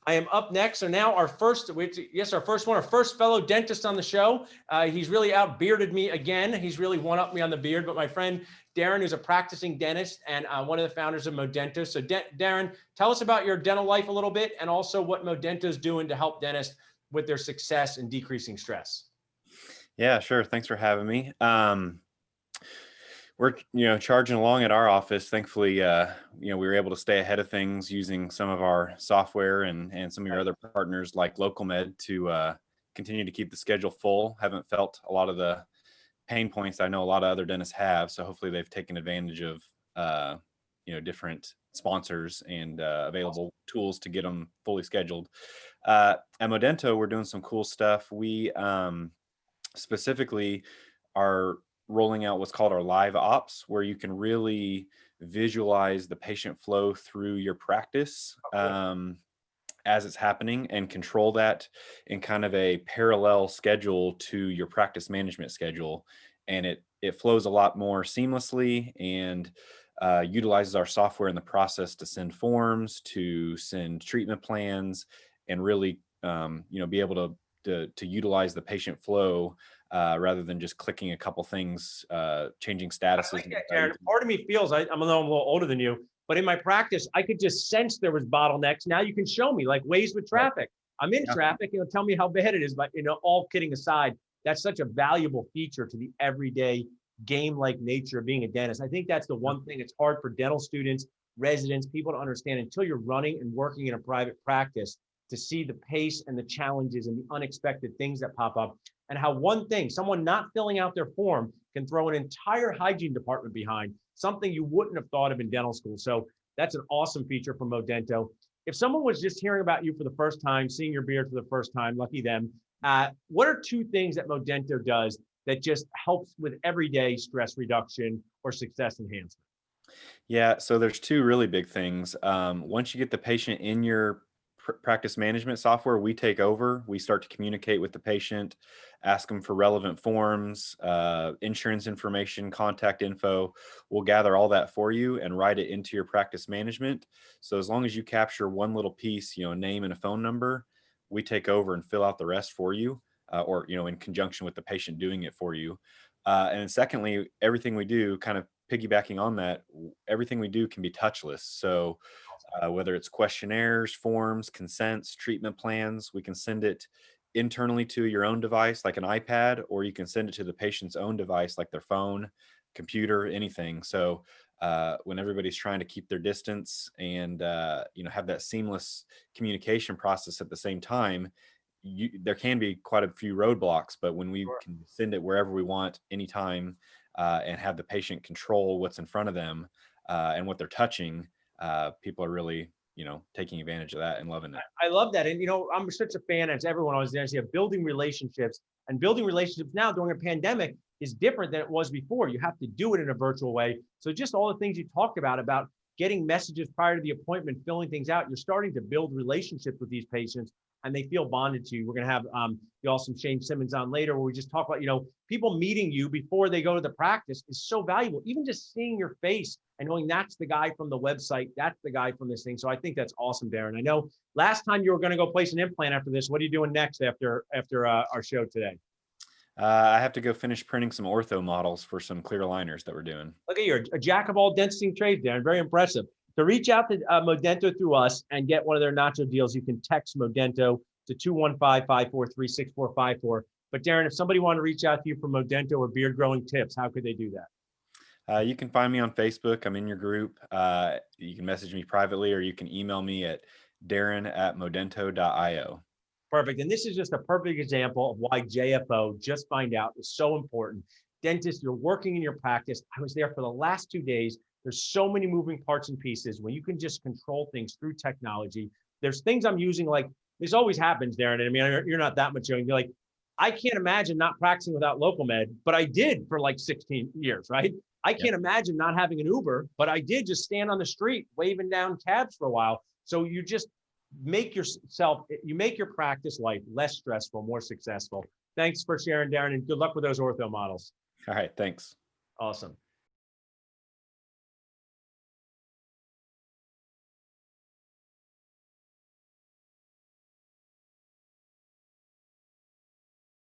I am up next. So now our first, our first fellow dentist on the show. He's really out bearded me again. He's really one up me on the beard, but my friend Darren, who's a practicing dentist and one of the founders of Modento. So Darren, tell us about your dental life a little bit and also what Modento is doing to help dentists with their success in decreasing stress. Yeah, sure. Thanks for having me. We're charging along at our office. Thankfully, we were able to stay ahead of things using some of our software and some of your other partners like LocalMed to continue to keep the schedule full. Haven't felt a lot of the pain points I know a lot of other dentists have. So hopefully they've taken advantage of different sponsors and available tools to get them fully scheduled. At Modento, we're doing some cool stuff. We specifically are rolling out what's called our live ops, where you can really visualize the patient flow through your practice as it's happening and control that in kind of a parallel schedule to your practice management schedule. And it flows a lot more seamlessly and utilizes our software in the process to send forms, to send treatment plans, and really be able to utilize the patient flow rather than just clicking a couple things, changing statuses. I like that, Darren. Part of me feels, I know I'm a little older than you, but in my practice, I could just sense there was bottlenecks. Now you can show me like ways with traffic. I'm in traffic, tell me how bad it is. But, all kidding aside, that's such a valuable feature to the everyday game-like nature of being a dentist. I think that's the one thing it's hard for dental students, residents, people to understand until you're running and working in a private practice to see the pace and the challenges and the unexpected things that pop up, and how one thing, someone not filling out their form can throw an entire hygiene department behind, something you wouldn't have thought of in dental school. So that's an awesome feature from Modento. If someone was just hearing about you for the first time, seeing your beard for the first time, lucky them, what are two things that Modento does that just helps with everyday stress reduction or success enhancement? Yeah, so there's two really big things. Once you get the patient in your practice management software, we take over. We start to communicate with the patient, ask them for relevant forms, insurance information, contact info. We'll gather all that for you and write it into your practice management. So as long as you capture one little piece, a name and a phone number, we take over and fill out the rest for you, or in conjunction with the patient doing it for you. And then secondly, everything we do, kind of piggybacking on that, everything we do can be touchless. So whether it's questionnaires, forms, consents, treatment plans, we can send it internally to your own device, like an iPad, or you can send it to the patient's own device, like their phone, computer, anything. So when everybody's trying to keep their distance and have that seamless communication process at the same time, there can be quite a few roadblocks. But when we can send it wherever we want, anytime, and have the patient control what's in front of them and what they're touching, people are really, taking advantage of that and loving it. I love that. And, I'm such a fan, as everyone always does, building relationships, and building relationships now during a pandemic is different than it was before. You have to do it in a virtual way. So just all the things you talked about getting messages prior to the appointment, filling things out, you're starting to build relationships with these patients and they feel bonded to you. We're going to have the awesome Shane Simmons on later, where we just talk about, people meeting you before they go to the practice is so valuable. Even just seeing your face and knowing that's the guy from the website, that's the guy from this thing. So I think that's awesome, Darren. I know last time you were going to go place an implant after this. What are you doing next after our show today? I have to go finish printing some ortho models for some clear aligners that we're doing. Look at you, a jack of all dentistry trades, Darren. Very impressive. To reach out to Modento through us and get one of their nacho deals, you can text Modento to 215-543-6454. But Darren, if somebody wanted to reach out to you for Modento or beard growing tips, how could they do that? You can find me on Facebook. I'm in your group. You can message me privately, or you can email me at darren@modento.io. Perfect. And this is just a perfect example of why JFO, Just Find Out, is so important. Dentist, you're working in your practice. I was there for the last 2 days. There's so many moving parts and pieces when you can just control things through technology. There's things I'm using, like this always happens, Darren. I mean, you're not that much young. You're like, I can't imagine not practicing without LocalMed, but I did for like 16 years, right? I can't imagine not having an Uber, but I did just stand on the street waving down cabs for a while. So you just make your practice life less stressful, more successful. Thanks for sharing, Darren, and good luck with those ortho models. All right, thanks. Awesome.